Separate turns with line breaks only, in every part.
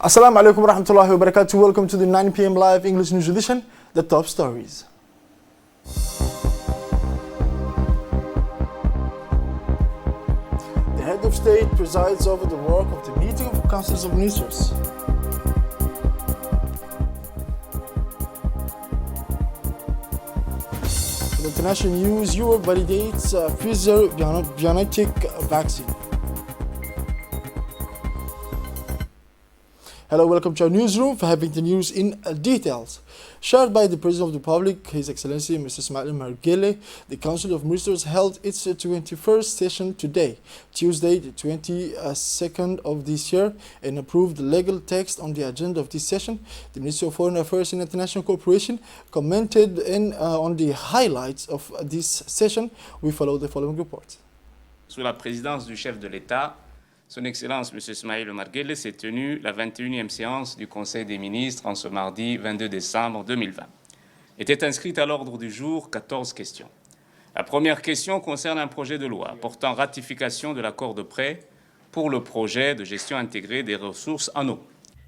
Assalamu alaikum warahmatullahi wabarakatuh. Welcome to the 9 p.m. live English news edition, the top stories. The head of state presides over the work of the meeting of councils of ministers. In international news, Europe validates Pfizer-BioNTech vaccine. Hello, welcome to our newsroom for having the news in details. Shared by the President of the Republic, His Excellency Mr. Ismail Margele, the Council of Ministers held its 21st session today, Tuesday the 22nd of this year, and approved the legal text on the agenda of this session. The Ministry of Foreign Affairs and International Cooperation commented on the highlights of this session. We follow the following report.
Sous la présidence du chef de l'État, Son Excellence M. Ismail Margele s'est tenu la 21e séance du Conseil des ministres en ce mardi 22 décembre 2020. Étaient inscrites à l'ordre du jour 14 questions. La première question concerne un projet de loi portant ratification de l'accord de prêt pour le projet de gestion intégrée des ressources en eau.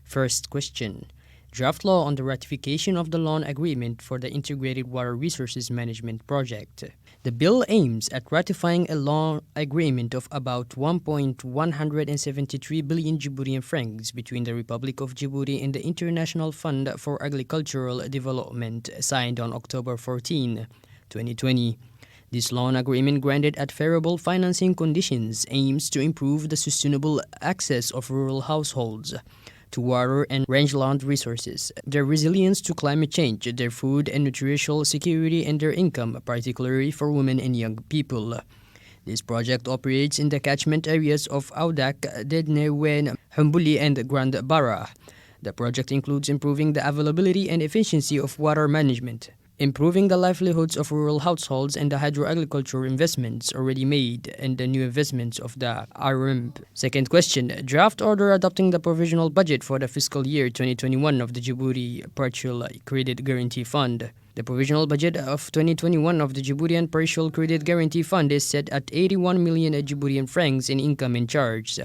First question. Draft law on the ratification of the loan agreement for the Integrated Water Resources Management Project. The bill aims at ratifying a loan agreement of about 1.173 billion Djiboutian francs between the Republic of Djibouti and the International Fund for Agricultural Development, signed on October 14, 2020. This loan agreement, granted at favorable financing conditions, aims to improve the sustainable access of rural households to water and rangeland resources, their resilience to climate change, their food and nutritional security, and their income, particularly for women and young people. This project operates in the catchment areas of Audak, Dednewen, Humbuli, and Grand Bara. The project includes improving the availability and efficiency of water management, improving the livelihoods of rural households and the hydroagriculture investments already made, and the new investments of the RMP. Second question, draft order adopting the provisional budget for the fiscal year 2021 of the Djibouti Partial Credit Guarantee Fund. The provisional budget of 2021 of the Djiboutian Partial Credit Guarantee Fund is set at 81 million Djiboutian francs in income and charge.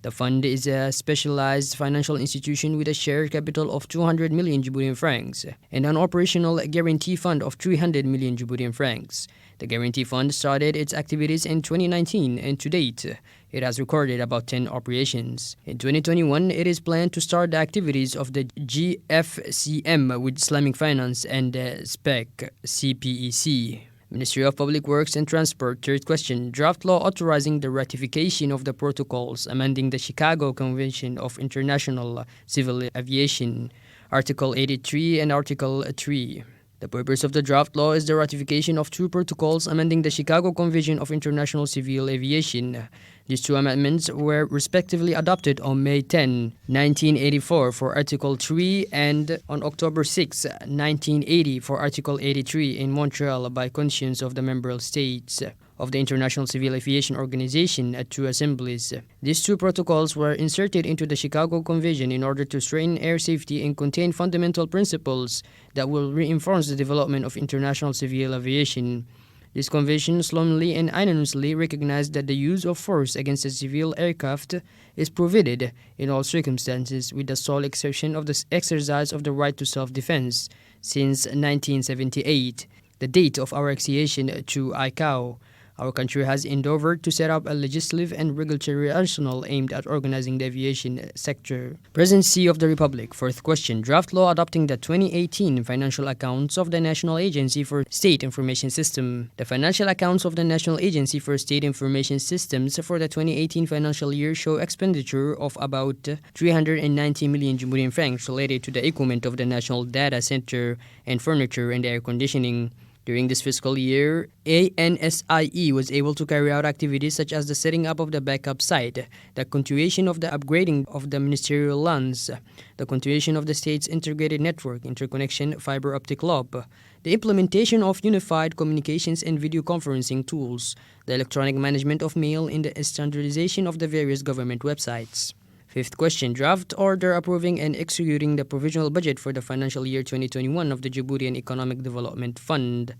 The fund is a specialized financial institution with a share capital of 200 million Djiboutian francs and an operational guarantee fund of 300 million Djiboutian francs. The guarantee fund started its activities in 2019, and to date, it has recorded about 10 operations. In 2021, it is planned to start the activities of the GFCM with Islamic Finance and SPEC CPEC. Ministry of Public Works and Transport. Third question. Draft law authorizing the ratification of the protocols amending the Chicago Convention of International Civil Aviation, Article 83 and Article 3. The purpose of the draft law is the ratification of two protocols amending the Chicago Convention of International Civil Aviation. These two amendments were respectively adopted on May 10, 1984 for Article 3 and on October 6, 1980 for Article 83 in Montreal by conscience of the member states of the International Civil Aviation Organization at two assemblies. These two protocols were inserted into the Chicago Convention in order to strengthen air safety and contain fundamental principles that will reinforce the development of international civil aviation. This convention solemnly and unanimously recognized that the use of force against a civil aircraft is prohibited in all circumstances, with the sole exception of the exercise of the right to self-defense, since 1978, the date of our accession to ICAO. Our country has endeavored to set up a legislative and regulatory arsenal aimed at organizing the aviation sector. Presidency of the Republic. Fourth question. Draft law adopting the 2018 financial accounts of the National Agency for State Information System. The financial accounts of the National Agency for State Information Systems for the 2018 financial year show expenditure of about 390 million Djiboutian francs related to the equipment of the National Data Center and furniture and air conditioning. During this fiscal year, ANSIE was able to carry out activities such as the setting up of the backup site, the continuation of the upgrading of the ministerial lands, the continuation of the state's integrated network interconnection fiber optic loop, the implementation of unified communications and video conferencing tools, the electronic management of mail, and the standardization of the various government websites. Fifth question. Draft order approving and executing the provisional budget for the financial year 2021 of the Djiboutian Economic Development Fund.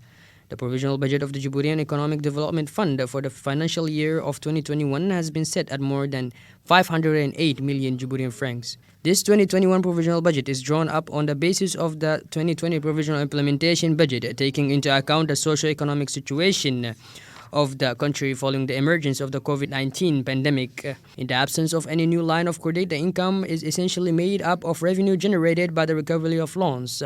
The provisional budget of the Djiboutian Economic Development Fund for the financial year of 2021 has been set at more than 508 million Djiboutian francs. This 2021 provisional budget is drawn up on the basis of the 2020 provisional implementation budget, taking into account the socio-economic situation of the country following the emergence of the COVID-19 pandemic. In the absence of any new line of credit, the income is essentially made up of revenue generated by the recovery of loans.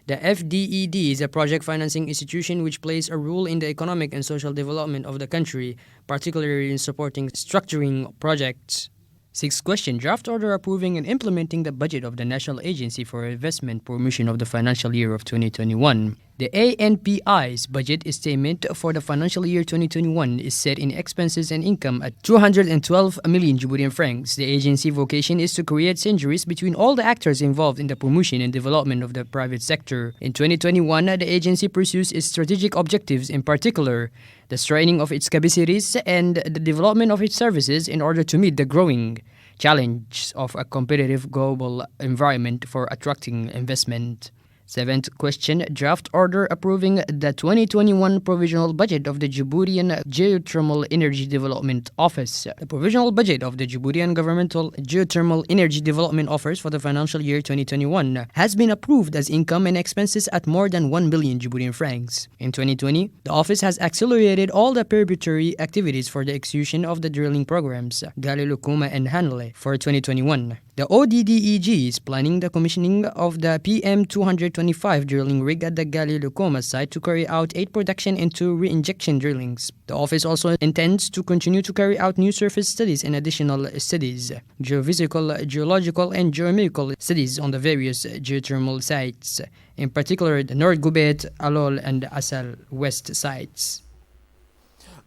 The FDED is a project financing institution which plays a role in the economic and social development of the country, particularly in supporting structuring projects. Sixth question, draft order approving and implementing the budget of the National Agency for Investment Promotion of the financial year of 2021. The ANPI's budget estimate for the financial year 2021 is set in expenses and income at 212 million Djiboutian francs. The agency vocation is to create synergies between all the actors involved in the promotion and development of the private sector. In 2021, the agency pursues its strategic objectives, in particular, the strengthening of its capacities and the development of its services in order to meet the growing challenge of a competitive global environment for attracting investment. Seventh question, draft order approving the 2021 provisional budget of the Djiboutian Geothermal Energy Development Office. The provisional budget of the Djiboutian Governmental Geothermal Energy Development Office for the financial year 2021 has been approved as income and expenses at more than 1 billion Djiboutian francs. In 2020, the office has accelerated all the preparatory activities for the execution of the drilling programs, Galileo and Anglais, for 2021. The ODDEG is planning the commissioning of the PM225 drilling rig at the Galileo site to carry out 8 production and 2 re-injection drillings. The office also intends to continue to carry out new surface studies and additional studies, geophysical, geological, and geochemical studies on the various geothermal sites, in particular the North Gubet, Alol, and Asal West sites.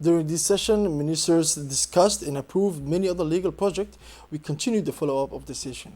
During this session, ministers discussed and approved many other legal projects. We continue the follow-up of the session.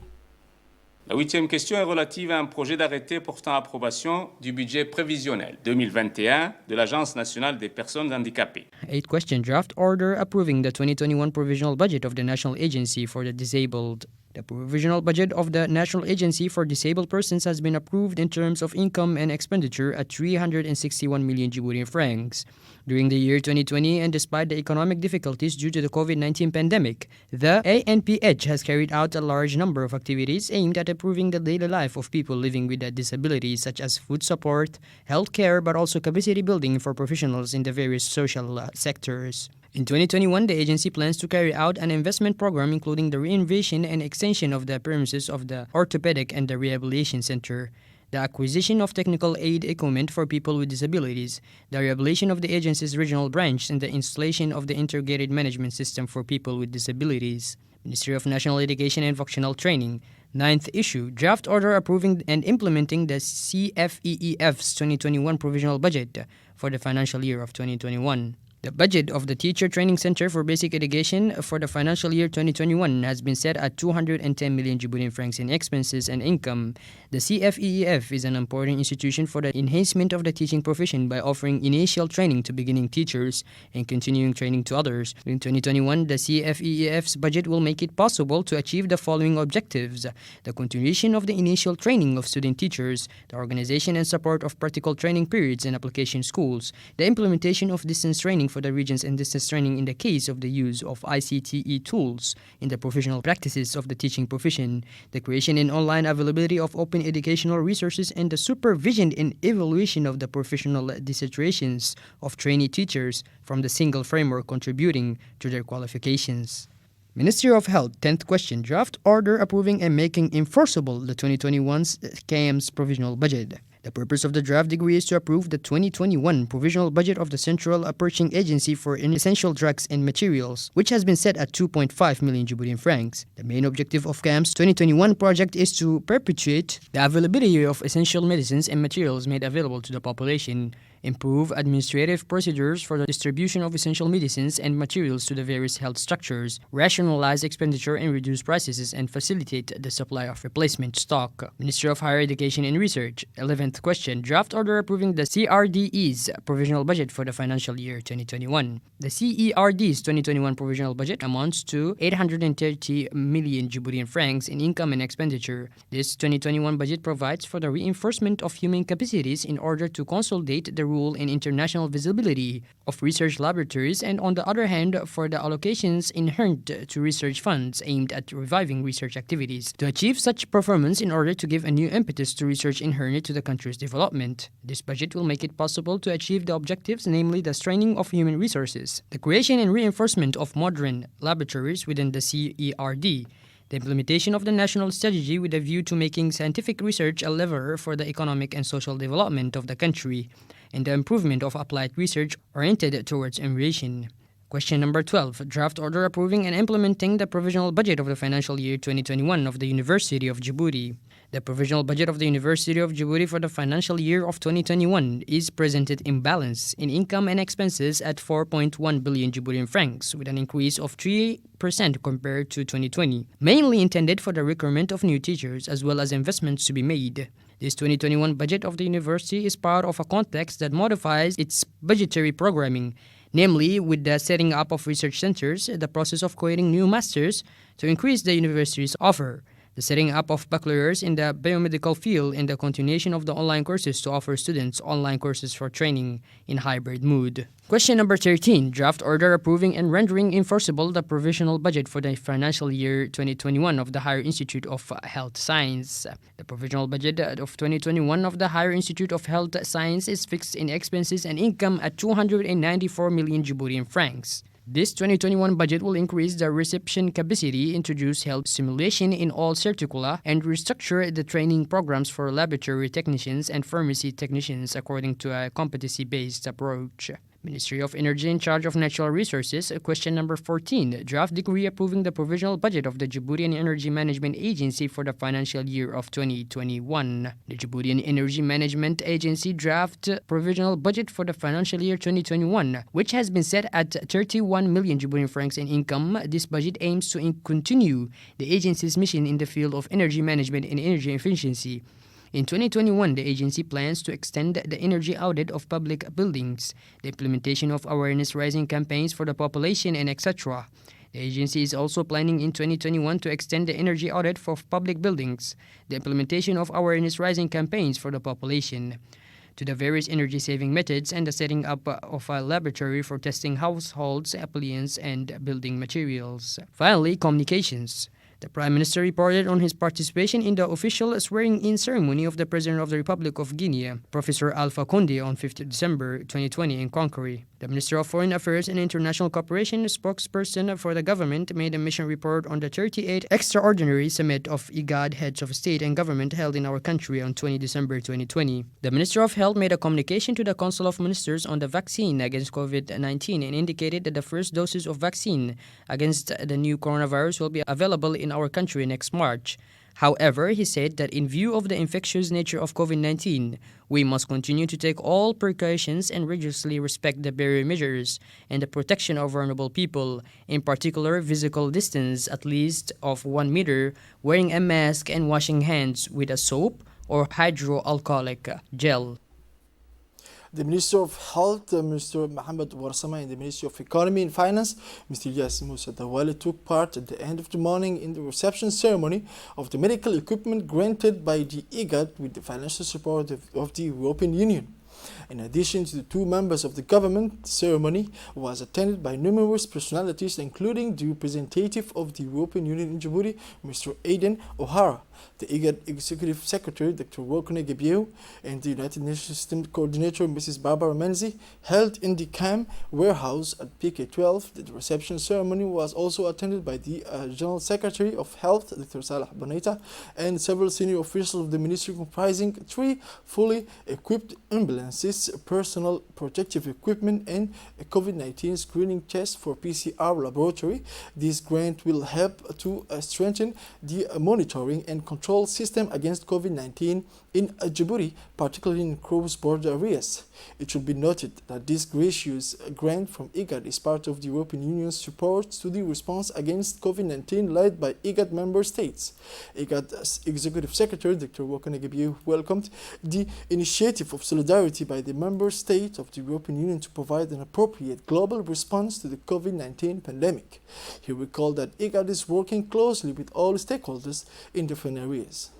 La 8e question est relative à un projet d'arrêté portant approbation du budget prévisionnel 2021 de l'Agence nationale des personnes handicapées.
8th question, draft order approving the 2021 provisional budget of the National Agency for the Disabled. The provisional budget of the National Agency for Disabled Persons has been approved in terms of income and expenditure at 361 million Djiboutian francs. During the year 2020, and despite the economic difficulties due to the COVID-19 pandemic, the ANPH has carried out a large number of activities aimed at improving the daily life of people living with a disability, such as food support, health care, but also capacity building for professionals in the various social sectors. In 2021, the agency plans to carry out an investment program including the renovation and extension of the premises of the orthopedic and the rehabilitation center, the acquisition of technical aid equipment for people with disabilities, the rehabilitation of the agency's regional branch, and the installation of the integrated management system for people with disabilities. Ministry of National Education and Vocational Training. 9th issue, draft order approving and implementing the CFEEF's 2021 provisional budget for the financial year of 2021. The budget of the Teacher Training Center for Basic Education for the financial year 2021 has been set at 210 million Djiboutian francs in expenses and income. The CFEEF is an important institution for the enhancement of the teaching profession by offering initial training to beginning teachers and continuing training to others. In 2021, the CFEEF's budget will make it possible to achieve the following objectives: the continuation of the initial training of student teachers, the organization and support of practical training periods in application schools, the implementation of distance training for the regions and distance training in the case of the use of ICTE tools in the professional practices of the teaching profession, the creation and online availability of open educational resources, and the supervision and evaluation of the professional dissertations of trainee teachers from the single framework contributing to their qualifications. Ministry of Health, 10th question, draft order approving and making enforceable the 2021 CAM's provisional budget. The purpose of the draft decree is to approve the 2021 provisional budget of the Central Purchasing Agency for Essential Drugs and Materials, which has been set at 2.5 million Djiboutian francs. The main objective of CAM's 2021 project is to perpetuate the availability of essential medicines and materials made available to the population, improve administrative procedures for the distribution of essential medicines and materials to the various health structures, rationalize expenditure and reduce prices, and facilitate the supply of replacement stock. Ministry of Higher Education and Research. 11th question, draft order approving the CRDE's provisional budget for the financial year 2021. The CERD's 2021 provisional budget amounts to 830 million Djiboutian francs in income and expenditure. This 2021 budget provides for the reinforcement of human capacities in order to consolidate the rule in international visibility of research laboratories, and on the other hand, for the allocations inherent to research funds aimed at reviving research activities. To achieve such performance in order to give a new impetus to research inherent to the country's development, this budget will make it possible to achieve the objectives, namely the strengthening of human resources, the creation and reinforcement of modern laboratories within the CERD, the implementation of the national strategy with a view to making scientific research a lever for the economic and social development of the country, and the improvement of applied research oriented towards innovation. Question number 12. Draft order approving and implementing the provisional budget of the financial year 2021 of the University of Djibouti. The provisional budget of the University of Djibouti for the financial year of 2021 is presented in balance in income and expenses at 4.1 billion Djiboutian francs, with an increase of 3% compared to 2020, mainly intended for the recruitment of new teachers as well as investments to be made. This 2021 budget of the university is part of a context that modifies its budgetary programming, namely with the setting up of research centers, the process of creating new masters to increase the university's offer, the setting up of baccalaureates in the biomedical field, and the continuation of the online courses to offer students online courses for training in hybrid mode. Question number 13. Draft order approving and rendering enforceable the provisional budget for the financial year 2021 of the Higher Institute of Health Science. The provisional budget of 2021 of the Higher Institute of Health Science is fixed in expenses and income at 294 million Djiboutian francs. This 2021 budget will increase the reception capacity, introduce health simulation in all certicula, and restructure the training programs for laboratory technicians and pharmacy technicians according to a competency-based approach. Ministry of Energy in charge of natural resources. Question number 14. Draft decree approving the provisional budget of the Djiboutian Energy Management Agency for the financial year of 2021. The Djiboutian Energy Management Agency draft provisional budget for the financial year 2021, which has been set at 31 million Djiboutian francs in income. This budget aims to continue the agency's mission in the field of energy management and energy efficiency. In 2021, the agency plans to extend the energy audit of public buildings, the implementation of awareness-raising campaigns for the population, and etc. The agency is also planning in 2021 to extend the energy audit for public buildings, the implementation of awareness-raising campaigns for the population, to the various energy-saving methods, and the setting up of a laboratory for testing households, appliances, and building materials. Finally, communications. The Prime Minister reported on his participation in the official swearing-in ceremony of the President of the Republic of Guinea, Professor Alpha Condé, on 5th December 2020 in Conakry. The Minister of Foreign Affairs and International Cooperation, spokesperson for the government, made a mission report on the 38th Extraordinary Summit of IGAD Heads of State and Government held in our country on 20 December 2020. The Minister of Health made a communication to the Council of Ministers on the vaccine against COVID-19 and indicated that the first doses of vaccine against the new coronavirus will be available in our country next March. However, he said that in view of the infectious nature of COVID-19, we must continue to take all precautions and rigorously respect the barrier measures and the protection of vulnerable people, in particular physical distance at least of 1 meter, wearing a mask, and washing hands with a soap or hydroalcoholic gel.
The Minister of Health, Mr. Mohamed Warsama, and the Ministry of Economy and Finance, Mr. Yassin Moussa Dawali, took part at the end of the morning in the reception ceremony of the medical equipment granted by the IGAD with the financial support of the European Union. In addition to the two members of the government, the ceremony was attended by numerous personalities, including the representative of the European Union in Djibouti, Mr. Aiden O'Hara, the IGAD Executive Secretary, Dr. Wokone Gebieu, and the United Nations System Coordinator, Mrs. Barbara Menzi, held in the CAM warehouse at PK12. The reception ceremony was also attended by the General Secretary of Health, Dr. Salah Bonita, and several senior officials of the ministry, comprising 3 fully equipped ambulances, personal protective equipment, and a COVID-19 screening test for PCR laboratory. This grant will help to strengthen the monitoring and control system against COVID-19 in Djibouti, particularly in cross-border areas. It should be noted that this gracious grant from IGAD is part of the European Union's support to the response against COVID-19 led by IGAD member states. IGAD's Executive Secretary, Dr. Wokone Gebieu, welcomed the initiative of solidarity by the member states of the European Union to provide an appropriate global response to the COVID-19 pandemic. He recalled that IGAD is working closely with all stakeholders in different areas.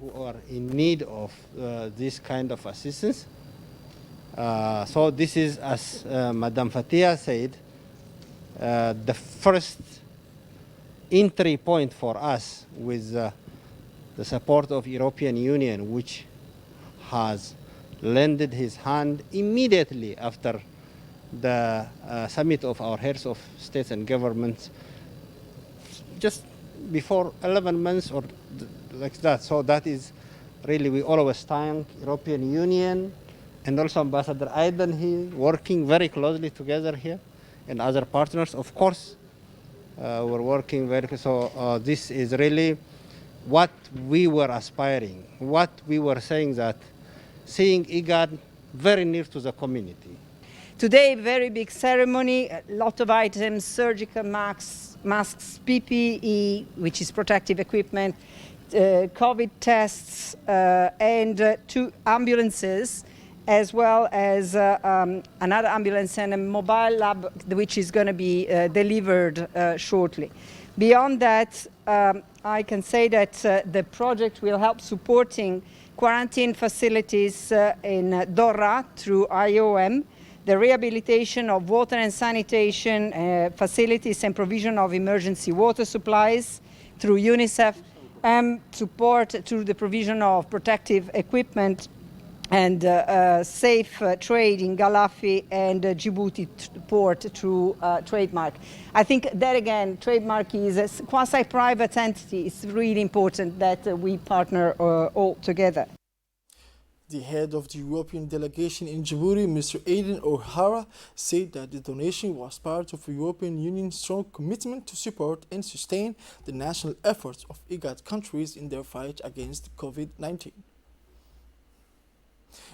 who are in need of this kind of assistance. So this is, as Madam Fatia said, the first entry point for us with the support of European Union, which has lended his hand immediately after the summit of our heads of states and governments, just before 11 months or like that. So that is really, we always thank European Union and also Ambassador Aidan here, working very closely together here, and other partners, of course. We're working very, so this is really what we were aspiring, what we were saying, that seeing IGAD very near to the community.
Today, very big ceremony, a lot of items, surgical masks, PPE, which is protective equipment, COVID tests, and 2 ambulances, as well as another ambulance and a mobile lab, which is going to be delivered shortly. Beyond that, I can say that the project will help supporting quarantine facilities in Dora through IOM, the rehabilitation of water and sanitation facilities and provision of emergency water supplies through UNICEF, and support through the provision of protective equipment and safe trade in Galafi and Djibouti port through Trademark. I think that, again, Trademark is a quasi-private entity. It's really important that we partner all together.
The head of the European delegation in Djibouti, Mr. Aidan O'Hara, said that the donation was part of the European Union's strong commitment to support and sustain the national efforts of IGAD countries in their fight against COVID-19.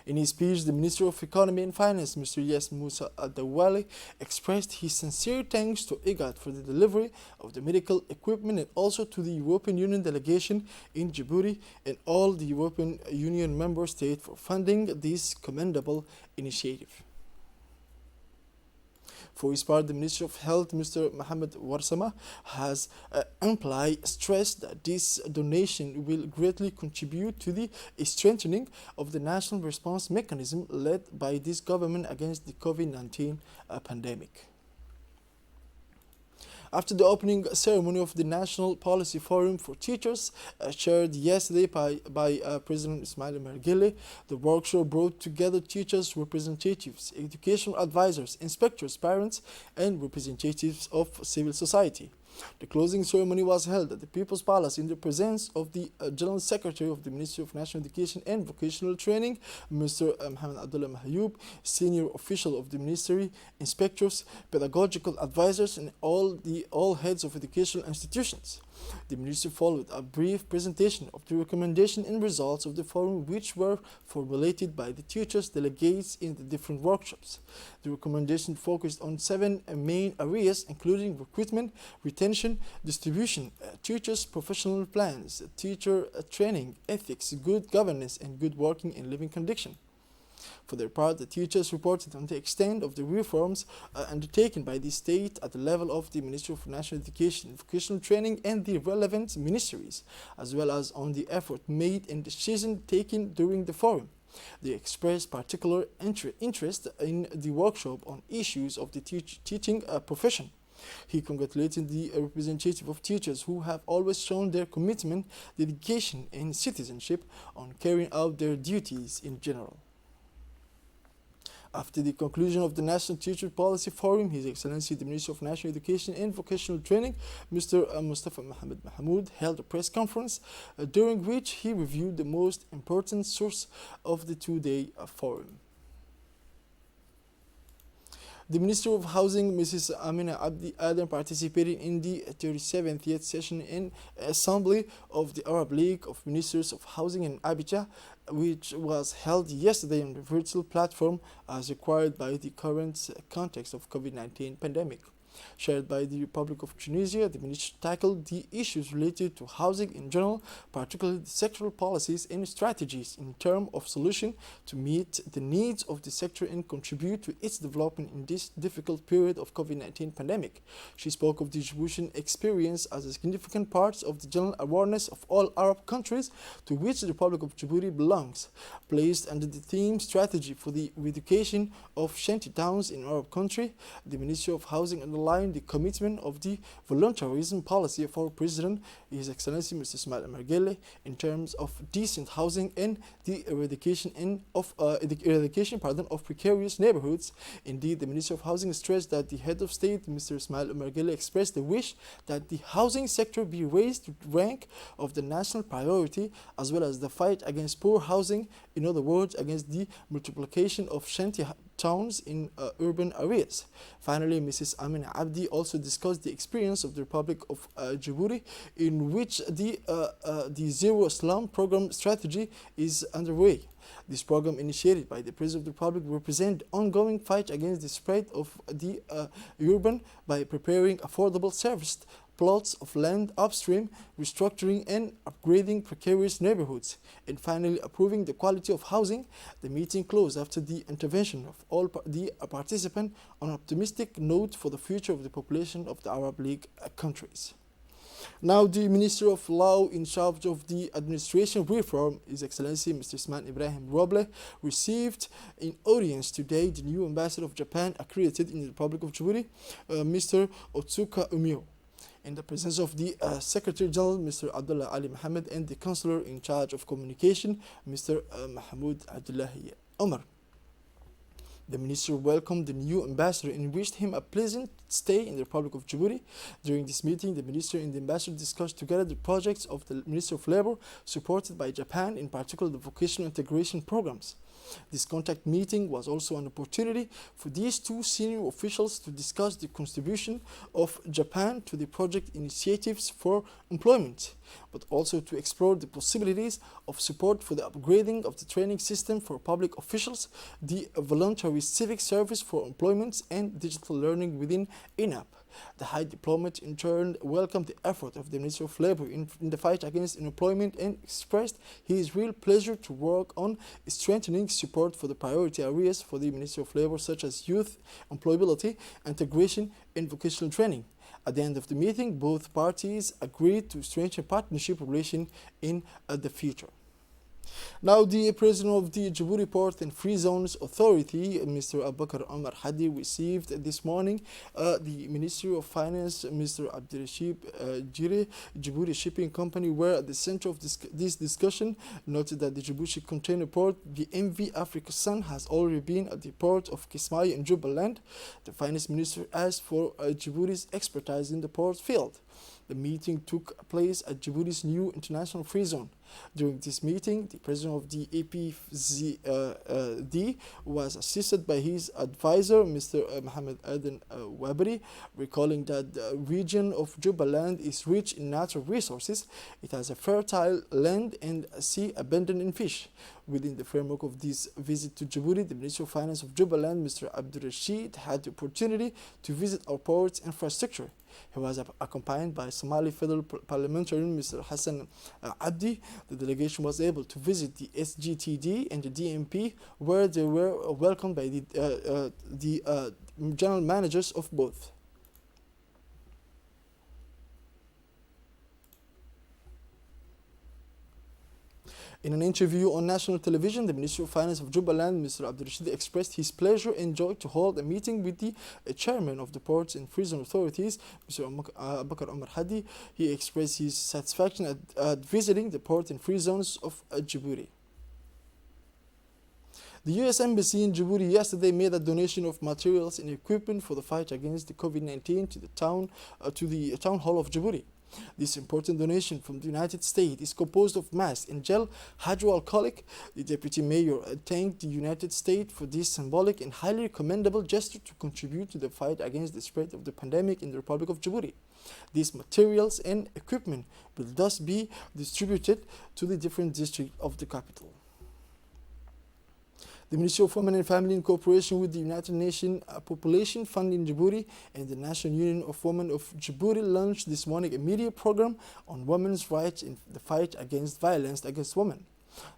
In his speech, the Minister of Economy and Finance, Mr. Yes Musa Adawale, expressed his sincere thanks to IGAD for the delivery of the medical equipment, and also to the European Union delegation in Djibouti and all the European Union member states for funding this commendable initiative. For his part, the Minister of Health, Mr. Mohamed Warsama, has amply stressed that this donation will greatly contribute to the strengthening of the national response mechanism led by this government against the COVID-19 pandemic. After the opening ceremony of the National Policy Forum for Teachers, chaired yesterday by President Ismail Margele, the workshop brought together teachers, representatives, educational advisors, inspectors, parents, and representatives of civil society. The closing ceremony was held at the People's Palace in the presence of the General Secretary of the Ministry of National Education and Vocational Training, Mr. Mohamed Abdullah Mahayoub, senior official of the ministry, inspectors, pedagogical advisors, and all heads of educational institutions. The ministry followed a brief presentation of the recommendation and results of the forum, which were formulated by the teachers delegates in the different workshops. The recommendation focused on 7 main areas, including recruitment, retention, distribution, teachers' professional plans, teacher training, ethics, good governance, and good working and living conditions. For their part, the teachers reported on the extent of the reforms undertaken by the state at the level of the Ministry of National Education and Vocational Training and the relevant ministries, as well as on the effort made and decision taken during the forum. They expressed particular interest in the workshop on issues of the teaching profession. He congratulated the representative of teachers who have always shown their commitment, dedication, and citizenship on carrying out their duties in general. After the conclusion of the National Teacher Policy Forum, His Excellency the Minister of National Education and Vocational Training, Mr. Mustafa Mohamed Mahmoud, held a press conference during which he reviewed the most important source of the 2-day forum. The Minister of Housing, Mrs. Amina Abdi Adam, participated in the 37th session in Assembly of the Arab League of Ministers of Housing in Abidjan, which was held yesterday on the virtual platform as required by the current context of COVID-19 pandemic. Shared by the Republic of Tunisia, the ministry tackled the issues related to housing in general, particularly the sectoral policies and strategies in terms of solution to meet the needs of the sector and contribute to its development in this difficult period of COVID-19 pandemic. She spoke of the Djiboutian experience as a significant part of the general awareness of all Arab countries to which the Republic of Djibouti belongs, placed under the theme strategy for the education of shanty towns in Arab country. The Ministry of Housing underlined the commitment of the voluntarism policy of our President, His Excellency Mr. Ismail Omar Guelleh, in terms of decent housing and the eradication of precarious neighborhoods. Indeed, the Ministry of Housing stressed that the head of state, Mr. Ismail Omar Guelleh, expressed the wish that the housing sector be raised to rank of the national priority, as well as the fight against poor housing, in other words, against the multiplication of shanty towns in urban areas. Finally, Mrs. Amina Abdi also discussed the experience of the Republic of Djibouti, in which the Zero Slum program strategy is underway. This program, initiated by the President of the Republic, represents the ongoing fight against the spread of the urban by preparing affordable serviced plots of land upstream, restructuring and upgrading precarious neighborhoods, and finally approving the quality of housing. The meeting closed after the intervention of all the participants on an optimistic note for the future of the population of the Arab League countries. Now, the Minister of Law in charge of the administration reform, His Excellency Mr. Ismail Ibrahim Roble, received in audience today the new ambassador of Japan accredited in the Republic of Djibouti, Mr. Otsuka Umio, in the presence of the Secretary General, Mr. Abdullah Ali Mohammed, and the Counselor in charge of communication, Mr. Mahmoud Abdullahi Omar. The minister welcomed the new ambassador and wished him a pleasant stay in the Republic of Djibouti. During this meeting, the minister and the ambassador discussed together the projects of the Ministry of Labor supported by Japan, in particular the vocational integration programs. This contact meeting was also an opportunity for these two senior officials to discuss the contribution of Japan to the project initiatives for employment, but also to explore the possibilities of support for the upgrading of the training system for public officials, the voluntary civic service for employment, and digital learning within INAP. The High Diplomat in turn welcomed the effort of the Ministry of Labor in the fight against unemployment and expressed his real pleasure to work on strengthening support for the priority areas for the Ministry of Labor, such as youth employability, integration, and vocational training. At the end of the meeting, both parties agreed to strengthen partnership relation in the future. Now, the President of the Djibouti Port and Free Zones Authority, Mr. Abubakar Omar Hadi, received this morning the Ministry of Finance, Mr. Abdirashid Jire, Djibouti Shipping Company, were at the center of this discussion. Noted that the Djibouti container port, the MV Africa Sun, has already been at the port of Kismayo in Jubaland. The Finance Minister asked for Djibouti's expertise in the port field. The meeting took place at Djibouti's new international free zone. During this meeting, the president of the APZD was assisted by his advisor, Mr. Mohammed Aden Wabri, recalling that the region of Jubaland is rich in natural resources. It has a fertile land and sea abundant in fish. Within the framework of this visit to Djibouti, the Minister of Finance of Jubaland, Mr. Abdurrashid, had the opportunity to visit our ports infrastructure. He was accompanied by Somali Federal Parliamentarian Mr. Hassan Abdi. The delegation was able to visit the SGTD and the DMP, where they were welcomed by the general managers of both. In an interview on national television, the Minister of Finance of Jubaland, Mr. Abdurrashid, expressed his pleasure and joy to hold a meeting with the chairman of the Ports and Free Zone Authorities, Mr. Abubakar Omar Hadi. He expressed his satisfaction at visiting the port and free zones of Djibouti. The U.S. Embassy in Djibouti yesterday made a donation of materials and equipment for the fight against the COVID-19 to the town hall of Djibouti. This important donation from the United States is composed of masks and gel hydroalcoholic. The deputy mayor thanked the United States for this symbolic and highly commendable gesture to contribute to the fight against the spread of the pandemic in the Republic of Djibouti. These materials and equipment will thus be distributed to the different districts of the capital. The Ministry of Women and Family, in cooperation with the United Nations Population Fund in Djibouti and the National Union of Women of Djibouti, launched this morning a media program on women's rights in the fight against violence against women.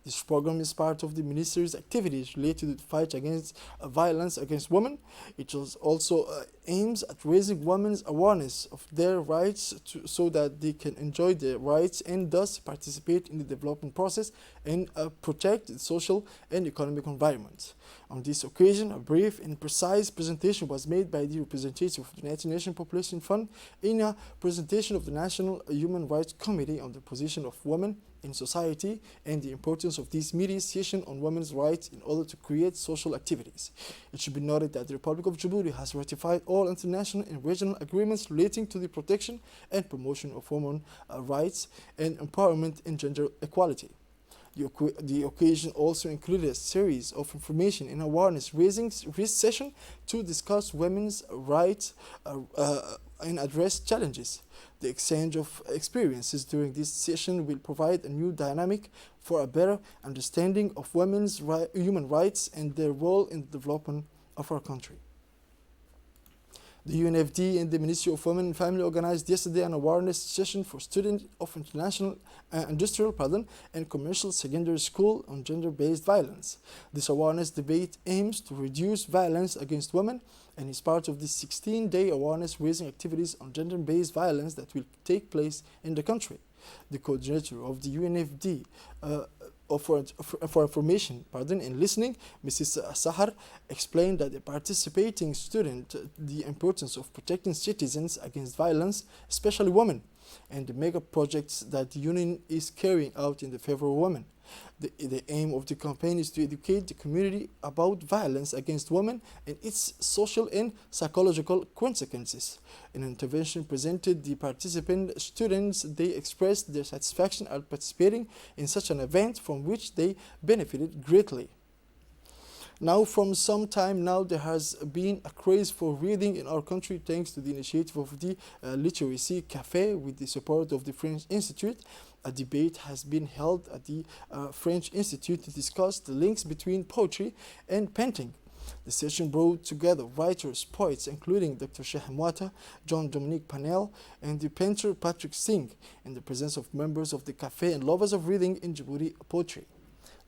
This program is part of the Ministry's activities related to the fight against violence against women. It also aims at raising women's awareness of their rights so that they can enjoy their rights and thus participate in the development process and protect the social and economic environment. On this occasion, a brief and precise presentation was made by the representative of the United Nations Population Fund in a presentation of the National Human Rights Committee on the position of women in society and the importance of this mediation on women's rights in order to create social activities. It should be noted that the Republic of Djibouti has ratified all international and regional agreements relating to the protection and promotion of women's rights and empowerment and gender equality. The occasion also included a series of information and awareness raising sessions to discuss women's rights and address challenges. The exchange of experiences during this session will provide a new dynamic for a better understanding of women's human rights and their role in the development of our country. The UNFD and the Ministry of Women and Family organized yesterday an awareness session for students of industrial and commercial secondary school on gender-based violence. This awareness debate aims to reduce violence against women and is part of the 16-day awareness-raising activities on gender-based violence that will take place in the country. The coordinator of the UNFD for information and listening, Mrs. Sahar, explained that the participating student the importance of protecting citizens against violence, especially women, and the mega projects that the Union is carrying out in the favor of women. The aim of the campaign is to educate the community about violence against women and its social and psychological consequences. In an intervention presented the participant students, they expressed their satisfaction at participating in such an event from which they benefited greatly. Now, from some time now, there has been a craze for reading in our country thanks to the initiative of the Literacy Café with the support of the French Institute. A debate has been held at the French Institute to discuss the links between poetry and painting. The session brought together writers, poets, including Dr. Sheikh Mwata, Jean-Dominique Panel, and the painter Patrick Singh, in the presence of members of the café and lovers of reading in Djibouti poetry.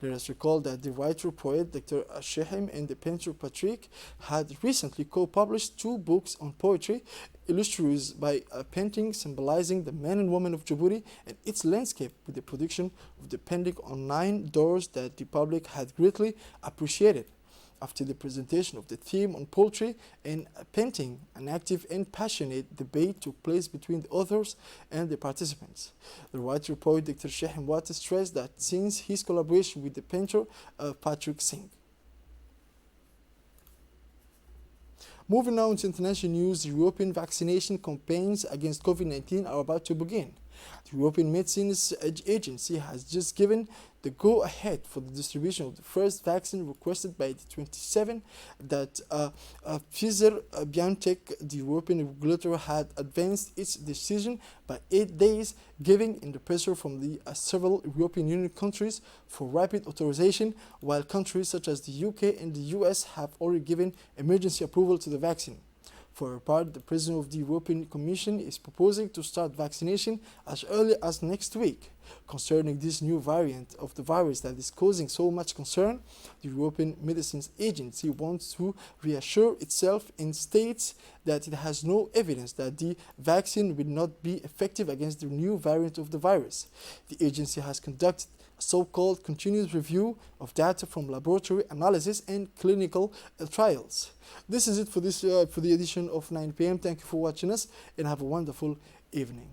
Let us recall that the writer-poet Dr. Shehim and the painter Patrick had recently co-published 2 books on poetry, illustrated by a painting symbolizing the men and women of Djibouti and its landscape, with the production of the painting on 9 doors that the public had greatly appreciated. After the presentation of the theme on poetry and painting, an active and passionate debate took place between the authors and the participants. The writer-poet Dr. Sheikh Mwata stressed that since his collaboration with the painter Patrick Singh. Moving now into international news, European vaccination campaigns against COVID-19 are about to begin. The European Medicines Agency has just given the go-ahead for the distribution of the first vaccine requested by the 27 that Pfizer-BioNTech, the European regulator, had advanced its decision by 8 days, giving in the pressure from the several European Union countries for rapid authorization, while countries such as the UK and the US have already given emergency approval to the vaccine. For her part, the President of the European Commission is proposing to start vaccination as early as next week. Concerning this new variant of the virus that is causing so much concern, the European Medicines Agency wants to reassure itself and states that it has no evidence that the vaccine will not be effective against the new variant of the virus. The agency has conducted a so-called continuous review of data from laboratory analysis and clinical trials. This is it for the edition of 9 p.m. Thank you for watching us and have a wonderful evening.